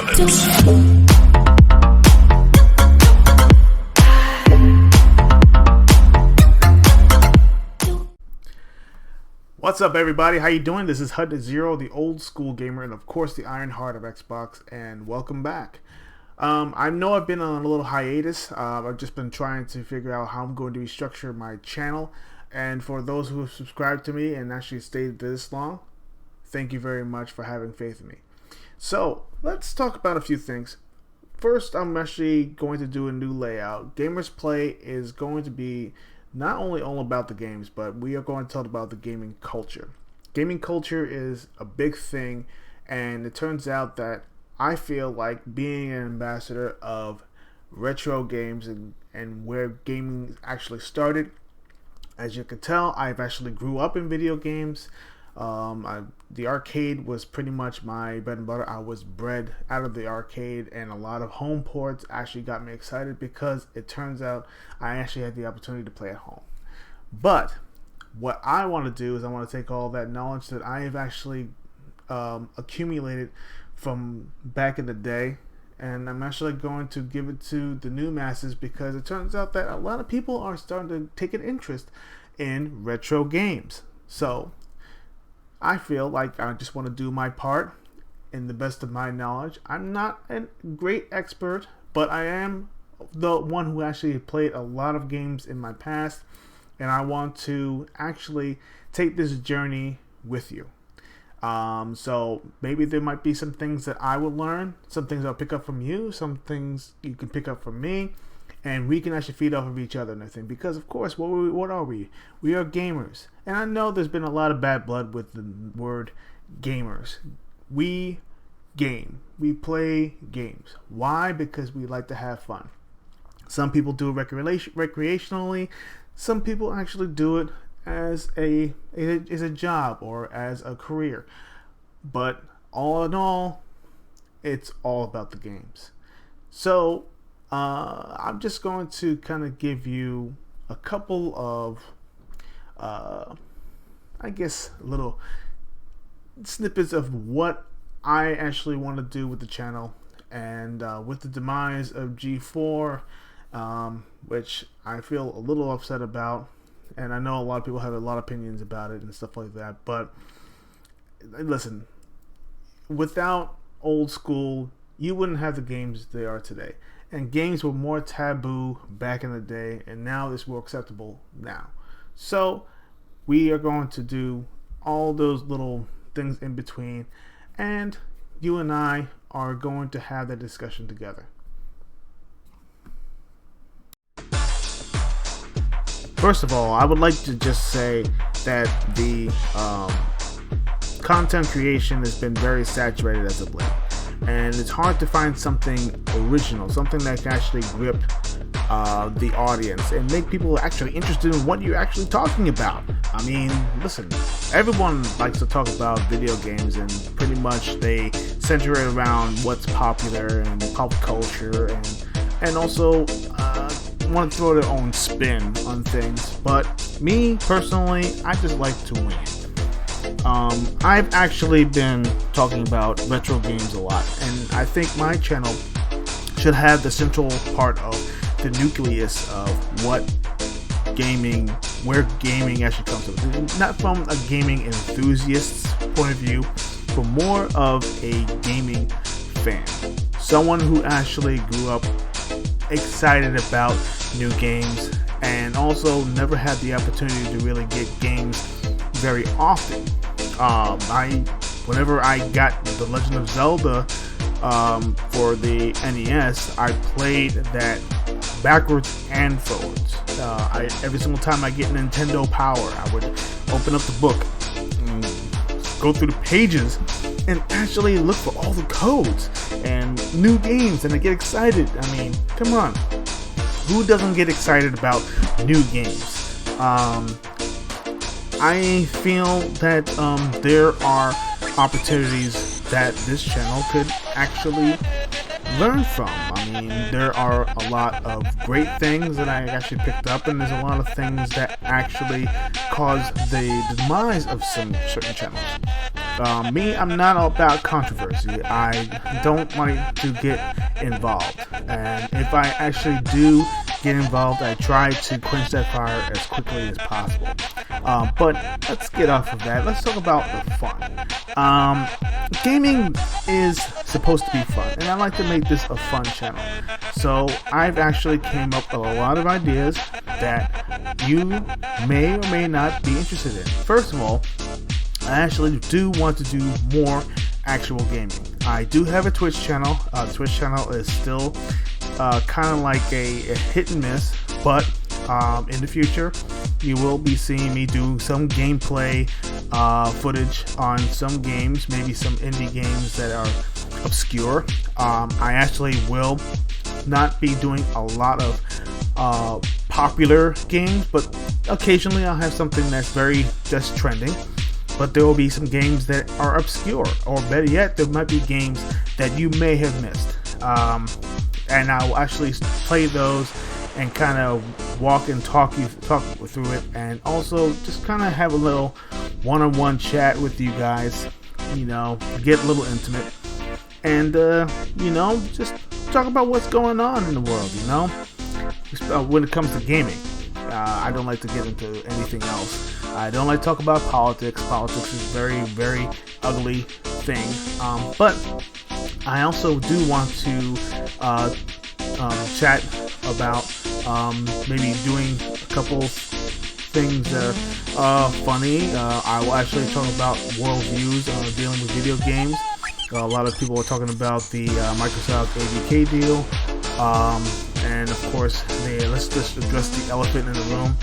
violence. What's up, everybody? How you doing? This is HUD0, the old school gamer, and of course the Iron Heart of Xbox, and welcome back. I know I've been on a little hiatus. I've just been trying to figure out how I'm going to restructure my channel, and for those who have subscribed to me and actually stayed this long, thank you very much for having faith in me. So let's talk about a few things. First, I'm actually going to do a new layout. Gamers Play is going to be not only all about the games, but we are going to talk about the gaming culture. Gaming culture is a big thing, and it turns out that I feel like being an ambassador of retro games and where gaming actually started. As you can tell, I've actually grew up in video games. The arcade was pretty much my bread and butter. I was bred out of the arcade, and a lot of home ports actually got me excited because it turns out I actually had the opportunity to play at home. But what I want to do is I want to take all that knowledge that I have actually accumulated from back in the day, and I'm actually going to give it to the new masses because it turns out that a lot of people are starting to take an interest in retro games. So I feel like I just want to do my part in the best of my knowledge. I'm not a great expert, but I am the one who actually played a lot of games in my past, and I want to actually take this journey with you. So maybe there might be some things that I will learn, some things I'll pick up from you, some things you can pick up from me, and we can actually feed off of each other and everything. Because of course, what are we? We are gamers, and I know there's been a lot of bad blood with the word gamers. We game. We play games. Why? Because we like to have fun. Some people do it recreationally. Some people actually do it as a job or as a career. But all in all, it's all about the games. So I'm just going to kind of give you a couple of, I guess, little snippets of what I actually want to do with the channel. And with the demise of G4, which I feel a little upset about, and I know a lot of people have a lot of opinions about it and stuff like that, but listen, without old school, you wouldn't have the games they are today. And games were more taboo back in the day, and now it's more acceptable now. So we are going to do all those little things in between, and you and I are going to have that discussion together. First of all, I would like to just say that the content creation has been very saturated as of late. And it's hard to find something original, something that can actually grip the audience and make people actually interested in what you're actually talking about. I mean, listen, everyone likes to talk about video games, and pretty much they center it around what's popular and pop culture, and also want to throw their own spin on things. But me, personally, I just like to win. I've actually been talking about retro games a lot, and I think my channel should have the central part of the nucleus of what gaming, where gaming actually comes from. Not from a gaming enthusiast's point of view, but more of a gaming fan. Someone who actually grew up excited about new games and also never had the opportunity to really get games very often. Whenever I got The Legend of Zelda for the NES, I played that backwards and forwards. Every single time I get Nintendo Power, I would open up the book and go through the pages and actually look for all the codes and new games, and I get excited. I mean, come on. Who doesn't get excited about new games? I feel that there are opportunities that this channel could actually learn from. I mean, there are a lot of great things that I actually picked up, and there's a lot of things that actually caused the demise of some certain channels. Me, I'm not all about controversy. I don't like to get involved, and if I actually do get involved, I try to quench that fire as quickly as possible. But let's get off of that. Let's talk about the fun. Gaming is supposed to be fun, and I like to make this a fun channel. So I've actually came up with a lot of ideas that you may or may not be interested in. First of all, I actually do want to do more actual gaming. I do have a Twitch channel. The Twitch channel is still kind of like a hit and miss, but in the future you will be seeing me do some gameplay footage on some games, maybe some indie games that are obscure. I actually will not be doing a lot of popular games, but occasionally I'll have something that's just trending. But there will be some games that are obscure, or better yet, there might be games that you may have missed. And I'll actually play those and kind of walk and talk through it, and also just kind of have a little one-on-one chat with you guys. Get a little intimate, and just talk about what's going on in the world. When it comes to gaming, I don't like to get into anything else. I don't like to talk about politics. Politics is a very, very ugly thing. But I also do want to chat about maybe doing a couple things that are funny. I will actually talk about worldviews dealing with video games. A lot of people are talking about the Microsoft ABK deal. And of course, let's just address the elephant in the room.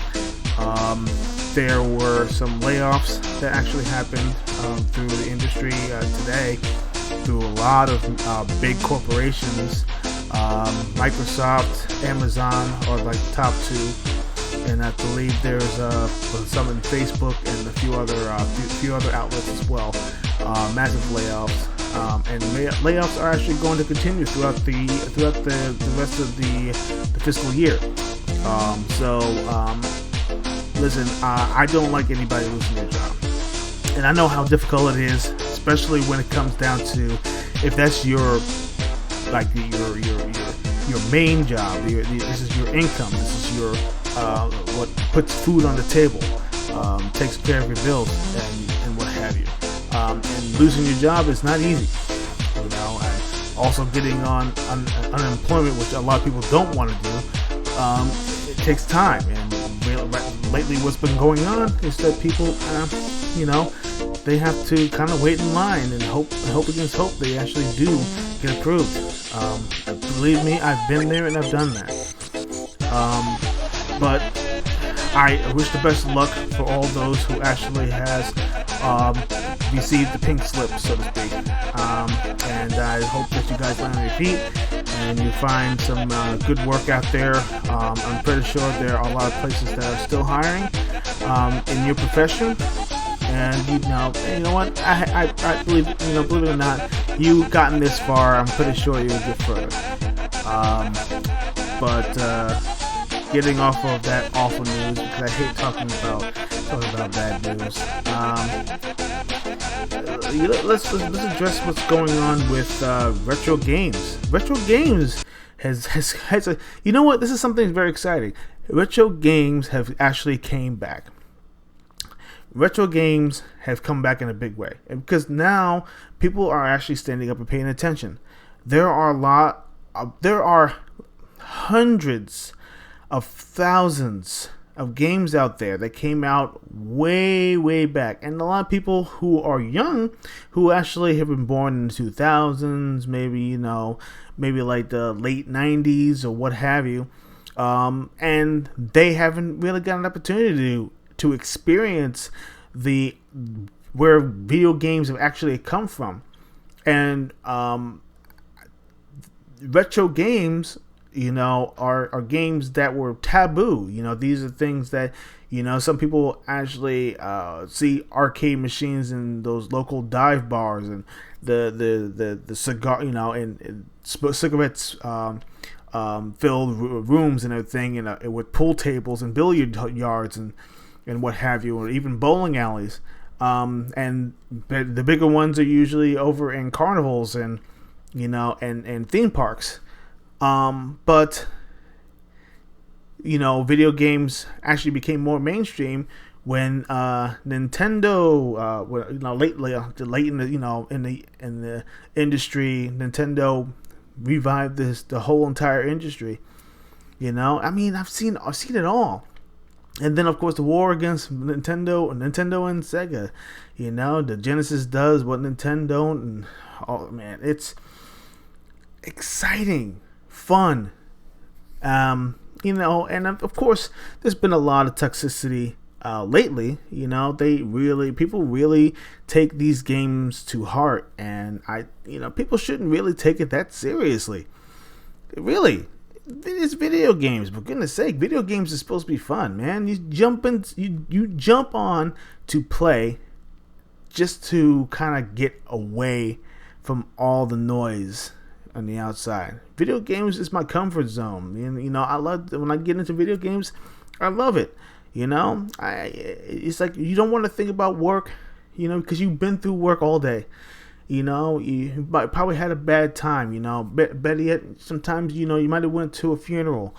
There were some layoffs that actually happened through the industry today, through a lot of big corporations. Microsoft, Amazon are like the top two, and I believe there's some in Facebook and a few other outlets as well. Massive layoffs. And layoffs are actually going to continue throughout the rest of the fiscal year. Listen, I don't like anybody losing their job, and I know how difficult it is, especially when it comes down to if that's your main job. This is your income. This is your what puts food on the table, takes care of your bills, and what have you. And losing your job is not easy, and also getting on unemployment, which a lot of people don't want to do. It takes time, and lately what's been going on is that people, they have to kind of wait in line and hope against hope they actually do get approved. Believe me, I've been there and I've done that. But I wish the best of luck for all those who actually has received the pink slip, so to speak. And I hope that you guys land on your feet and you find some good work out there. I'm pretty sure there are a lot of places that are still hiring in your profession. And you know what? I believe, believe it or not, you've gotten this far. I'm pretty sure you'll get further. But getting off of that awful news, because I hate talking about bad news. Let's address what's going on with retro games. Retro games has a, you know what? This is something very exciting. Retro games have actually came back. Retro games have come back in a big way, and because now people are actually standing up and paying attention. There are hundreds of thousands of games out there that came out way back, and a lot of people who are young, who actually have been born in the 2000s, maybe like the late 90s or what have you, and they haven't really got an opportunity to experience where video games have actually come from. And retro games, are games that were taboo. These are things that, some people actually see arcade machines in those local dive bars, and the cigar, and cigarettes filled rooms and everything, and with pool tables and billiard yards and what have you, or even bowling alleys. And the bigger ones are usually over in carnivals and and theme parks. But video games actually became more mainstream when Nintendo, late in the industry, Nintendo revived the whole entire industry. I mean, I've seen it all. And then, of course, the war against Nintendo and Sega. The Genesis does what Nintendo don't. And, oh, man, it's exciting, fun. And of course, there's been a lot of toxicity lately. People really take these games to heart. And, people shouldn't really take it that seriously. Really. It's video games, for goodness sake. Video games are supposed to be fun, man. You jump on to play just to kind of get away from all the noise on the outside. Video games is my comfort zone. And, I love when I get into video games. I love it. It's like you don't want to think about work, because you've been through work all day. You probably had a bad time. Better yet, sometimes you might have went to a funeral.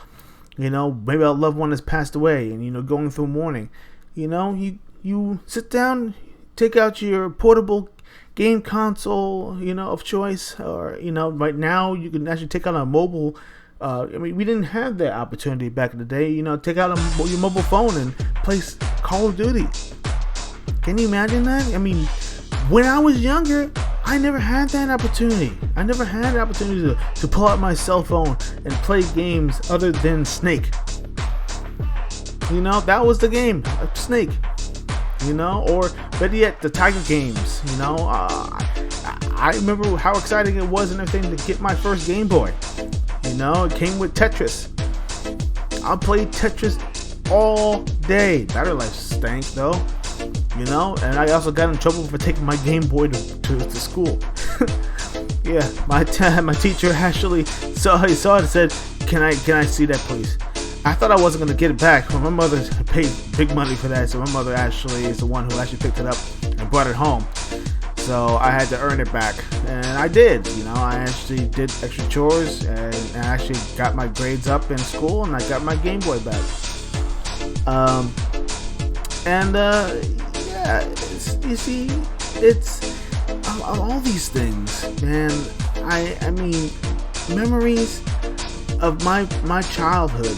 Maybe a loved one has passed away, and going through mourning. You sit down, take out your portable game console, of choice, or right now you can actually take out a mobile. We didn't have that opportunity back in the day. Take out your mobile phone and play Call of Duty. Can you imagine that? When I was younger, I never had that opportunity. I never had the opportunity to pull out my cell phone and play games other than Snake. That was the game, Snake. Or better yet, the Tiger games. I remember how exciting it was and everything to get my first Game Boy. It came with Tetris. I played Tetris all day. Battery life stank though. And I also got in trouble for taking my Game Boy to school. Yeah, my teacher actually saw it and said, "Can I see that, please?" I thought I wasn't gonna get it back, but my mother paid big money for that, so my mother actually is the one who actually picked it up and brought it home. So I had to earn it back, and I did. I actually did extra chores, and I actually got my grades up in school, and I got my Game Boy back. You see, it's all these things, man. I mean, memories of my childhood,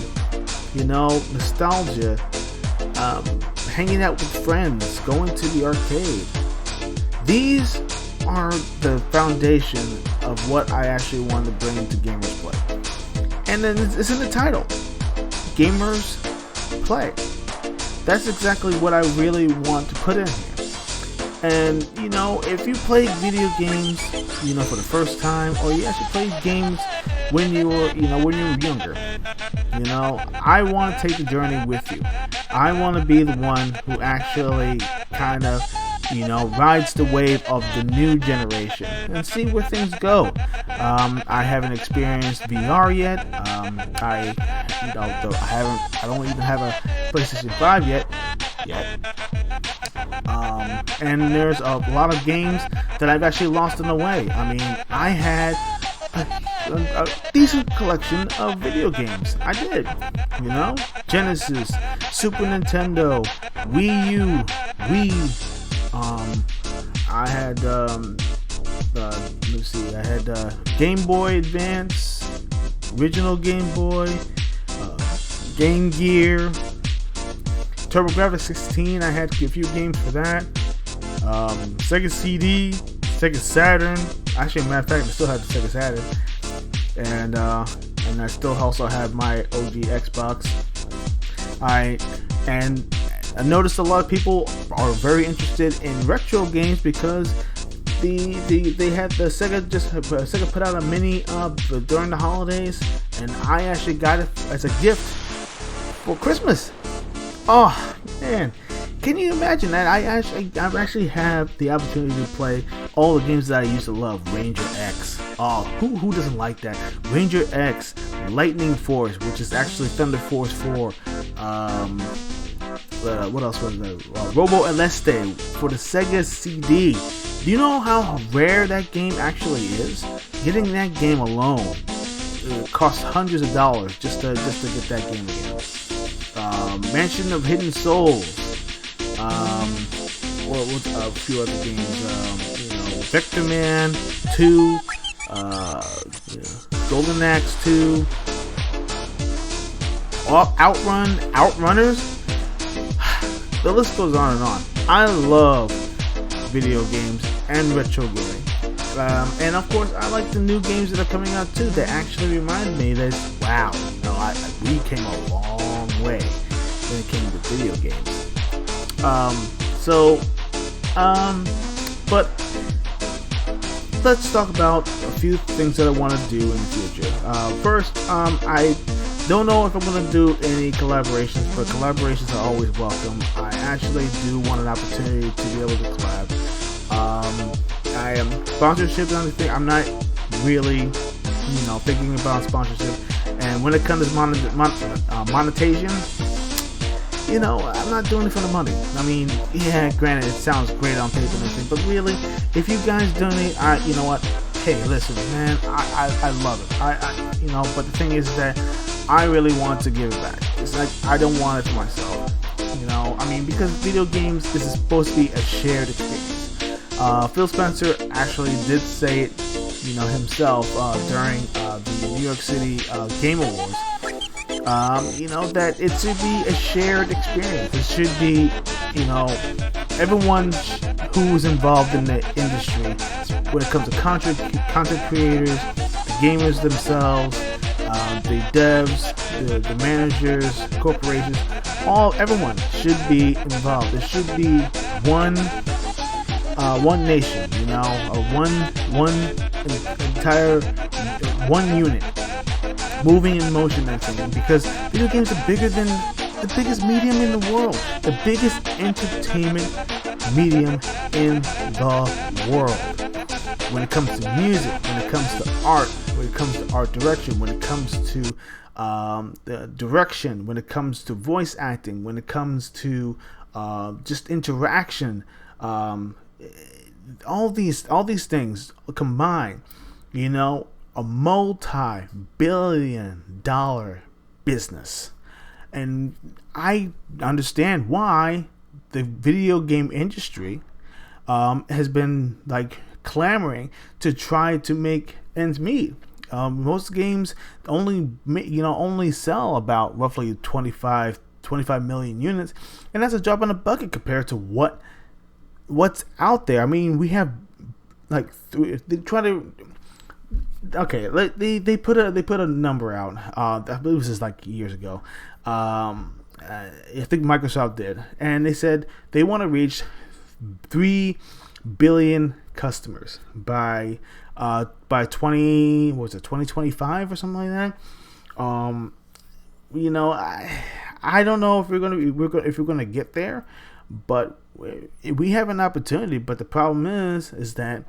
nostalgia, hanging out with friends, going to the arcade. These are the foundation of what I actually want to bring to Gamers Play. And then it's in the title, Gamers Play. That's exactly what I really want to put in here. And, if you play video games, for the first time, or you actually played games when you were younger, I want to take the journey with you. I want to be the one who actually kind of, rides the wave of the new generation and see where things go. I haven't experienced VR yet. I don't even have a PlayStation 5 yet. And there's a lot of games that I've actually lost in the way. I had a decent collection of video games. I did. Genesis, Super Nintendo, Wii U, Wii. I had I had Game Boy Advance, original Game Boy, Game Gear, TurboGrafx 16. I had a few games for that. Sega CD, Sega Saturn. Actually, as a matter of fact, I still have the Sega Saturn, and I still also have my OG Xbox. I noticed a lot of people are very interested in retro games because they had the Sega put out a mini during the holidays, and I actually got it as a gift for Christmas. Oh man, can you imagine that? I actually have the opportunity to play all the games that I used to love. Ranger X. Oh, who doesn't like that? Ranger X, Lightning Force, which is actually Thunder Force 4. what else was there? Robo Eleste for the Sega CD. Do you know how rare that game actually is? Getting that game alone costs hundreds of dollars just to get that game again. Mansion of Hidden Souls. Well, a few other games. Vector Man 2, Golden Axe 2, Outrunners. The list goes on and on. I love video games and retro gaming. And of course, I like the new games that are coming out too. That actually remind me that, wow, we came a long way when it came to video games. But let's talk about a few things that I want to do in the future. First, I don't know if I'm going to do any collaborations, but collaborations are always welcome. I actually do want an opportunity to be able to collab. I am sponsorship and everything. I'm not really, thinking about sponsorship. And when it comes to monetization, I'm not doing it for the money. I mean, yeah, granted, it sounds great on paper and everything, but really, if you guys donate, you know what? Hey, listen, man, I love it. But the thing is that I really want to give it back. It's like I don't want it for myself. Because video games, this is supposed to be a shared experience. Phil Spencer actually did say it, himself during the New York City Game Awards. That it should be a shared experience. It should be, everyone who's involved in the industry, when it comes to content creators, the gamers themselves, the devs, the managers, corporations, everyone should be involved. There should be one nation, one unit moving in motion and everything, because video games are bigger than the biggest medium in the world, the biggest entertainment medium in the world. When it comes to music, when it comes to art, when it comes to art direction, when it comes to the direction, when it comes to voice acting, when it comes to just interaction, all these things combined, a multi-billion-dollar business. And I understand why the video game industry has been clamoring to try to make ends meet. Most games only sell about roughly 25 million units, and that's a drop in the bucket compared to what's out there. I mean, we have they try to. Okay, they put a number out. I believe this is years ago. I think Microsoft did, and they said they want to reach 3 billion customers by 2025 or something like that. I don't know if we're gonna get there, but we have an opportunity. But the problem is that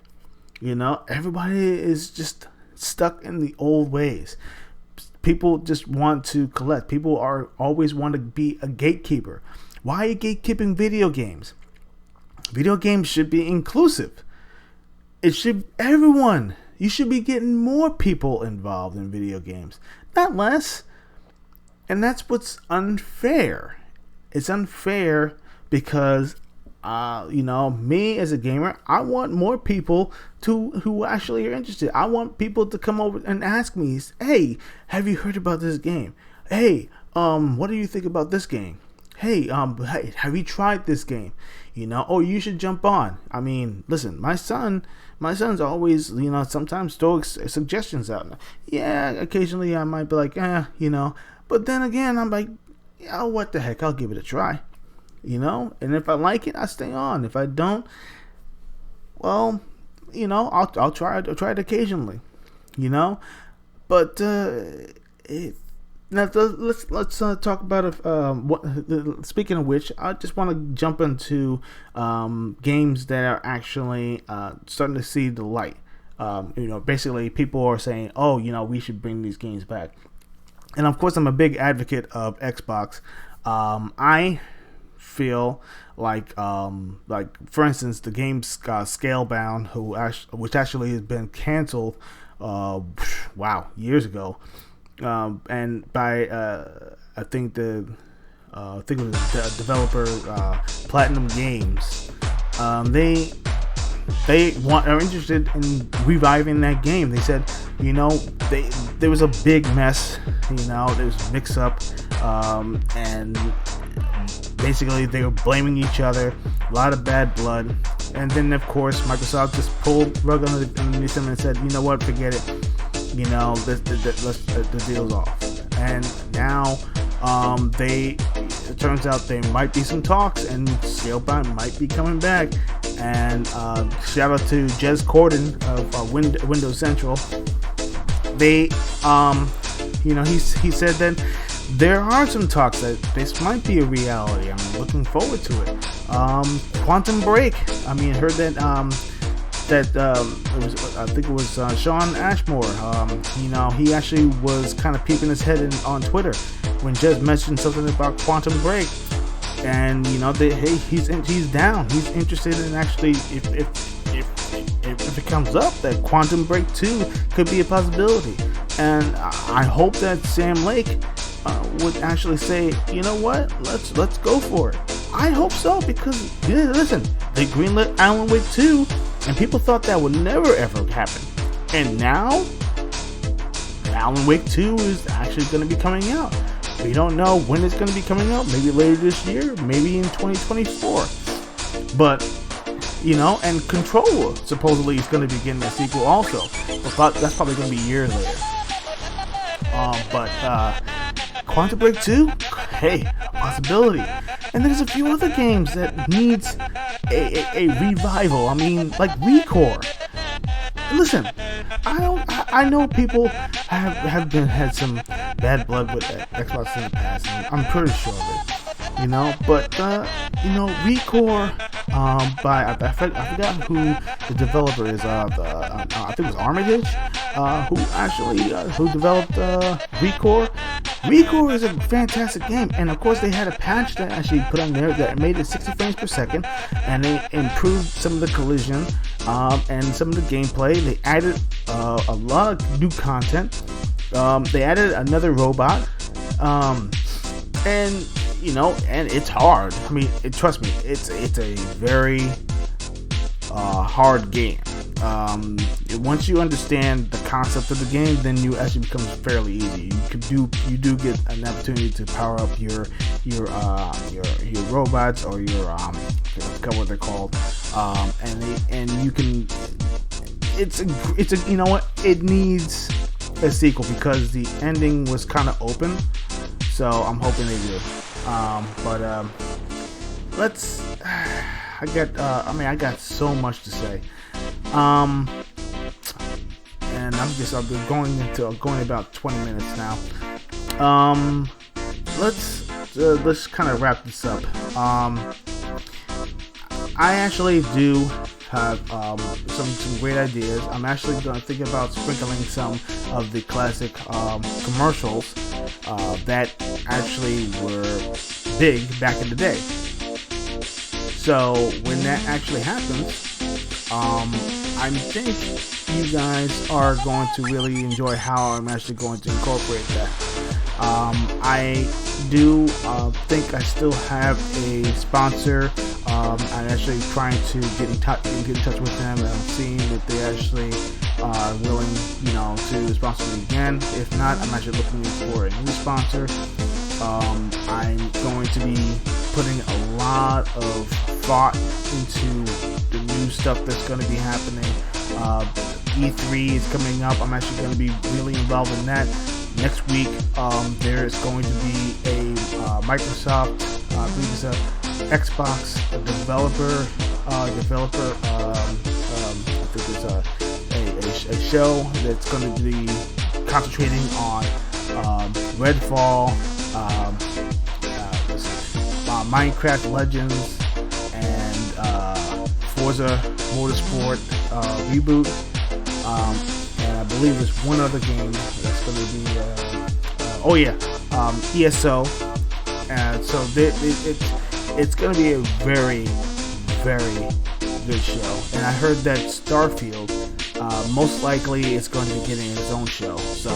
everybody is just stuck in the old ways. People just want to collect. People always want to be a gatekeeper. Why are you gatekeeping video games? Video games should be inclusive. It should everyone. You should be getting more people involved in video games, not less. And that's what's unfair. It's unfair because me as a gamer, I want more people who actually are interested. I want people to come over and ask me, hey, have you heard about this game? Hey, what do you think about this game? Hey, have you tried this game? Oh, you should jump on. I mean, listen, my son's always, sometimes throw suggestions out. Yeah, occasionally I might be like, but then again, I'm like, what the heck? I'll give it a try. And if I like it, I stay on. If I don't, well, I'll try it occasionally, but now let's talk about speaking of which, I just want to jump into games that are actually starting to see the light. Basically people are saying, oh, we should bring these games back. And of course, I'm a big advocate of Xbox. I feel like for instance, the game Scalebound, which actually has been canceled, years ago, and by I think it was the developer Platinum Games. They are interested in reviving that game. They said, there was a big mess, there was mix up, and basically they were blaming each other, a lot of bad blood, and then of course Microsoft just pulled the rug underneath them and said, you know what, forget it, the deal's off. And now it turns out there might be some talks, and Scalebound might be coming back. And shout out to Jez Corden of Windows Central. They, he said that there are some talks that this might be a reality. I'm looking forward to it. Quantum Break. I heard that it was, I think it was Sean Ashmore. He actually was kind of peeping his head on Twitter when Jez mentioned something about Quantum Break. And he's down. He's interested in actually if it comes up that Quantum Break 2 could be a possibility. And I hope that Sam Lake would actually say, you know what, let's go for it. I hope so, because listen, they greenlit Alan Wake 2, and people thought that would never ever happen. And now Alan Wake 2 is actually going to be coming out. We don't know when it's going to be coming out. Maybe later this year, maybe in 2024. But, and Control supposedly is going to be getting a sequel also. But that's probably going to be years later. But Quantum Break 2, hey, possibility. And there's a few other games that needs a revival. Like Recore. Listen, I know people have had some bad blood with Xbox in the past. I'm pretty sure of it, But Recore, by I forgot who the developer is. I think it was Armitage, who developed Recore. Recore is a fantastic game, and of course they had a patch that actually put on there that made it 60 frames per second, and they improved some of the collision and some of the gameplay. They added a lot of new content. They added another robot, and and it's hard. Trust me, it's a very hard game. Once you understand the concept of the game, then you actually becomes fairly easy. You do get an opportunity to power up your robots, or I forget what they're called, and you can. It's it needs a sequel because the ending was kind of open, so I'm hoping they do. Let's. I got so much to say. And I've been going about 20 minutes now. Let's kind of wrap this up. I actually do have some great ideas. I'm actually going to think about sprinkling some of the classic commercials that actually were big back in the day. So when that actually happens, I think you guys are going to really enjoy how I'm actually going to incorporate that. I do think I still have a sponsor. I'm actually trying to get in touch with them, and I'm seeing if they actually are willing, to sponsor me again. If not, I'm actually looking for a new sponsor. I'm going to be putting a lot of thought into the new stuff that's going to be happening. E3 is coming up. I'm actually going to be really involved in that. Next week, there is going to be a Microsoft, I believe it's a Xbox developer. I think it's a show that's going to be concentrating on Redfall, Minecraft Legends, and Forza Motorsport reboot. And I believe there's one other game that's going to be ESO. And so it's going to be a very, very good show. And I heard that Starfield, most likely, it's going to be getting its own show. So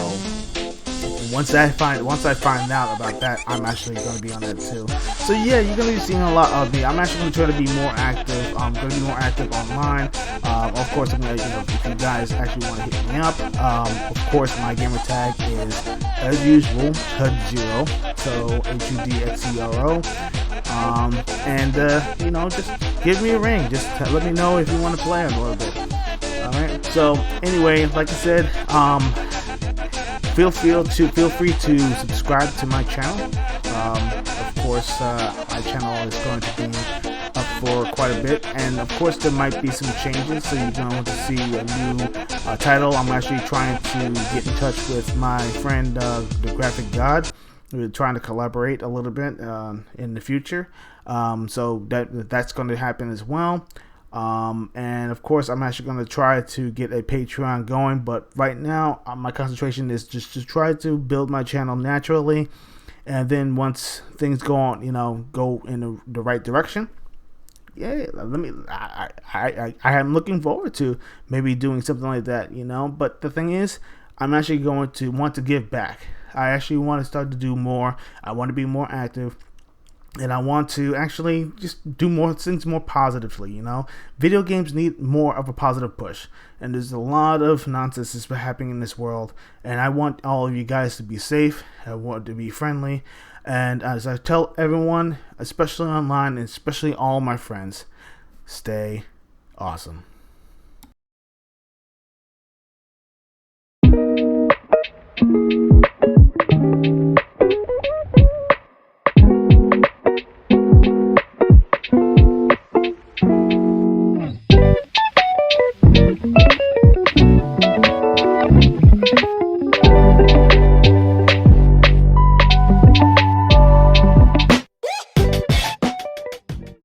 once I find out about that, I'm actually going to be on that too. So yeah, you're going to be seeing a lot of me. I'm actually going to try to be more active. I'm going to be more active online. Of course, I'm going to, if you guys actually want to hit me up, of course, my gamer tag is, as usual, HUD0. So HUDXERO. Just give me a ring. Just let me know if you want to play a little bit. All right. So anyway, like I said, feel free to subscribe to my channel. Of course, my channel is going to be up for quite a bit, and of course there might be some changes, so you're going to see a new title. I'm actually trying to get in touch with my friend, the Graphic God. We're trying to collaborate a little bit in the future, so that's going to happen as well. And of course, I'm actually going to try to get a Patreon going, but right now my concentration is just to try to build my channel naturally, and then once things go on, go in the right direction, yeah, I am looking forward to maybe doing something like that, But the thing is, I'm actually going to want to give back. I actually want to start to do more. I want to be more active. And I want to actually just do more things more positively, Video games need more of a positive push. And there's a lot of nonsense that's been happening in this world. And I want all of you guys to be safe. I want to be friendly. And as I tell everyone, especially online, and especially all my friends, stay awesome.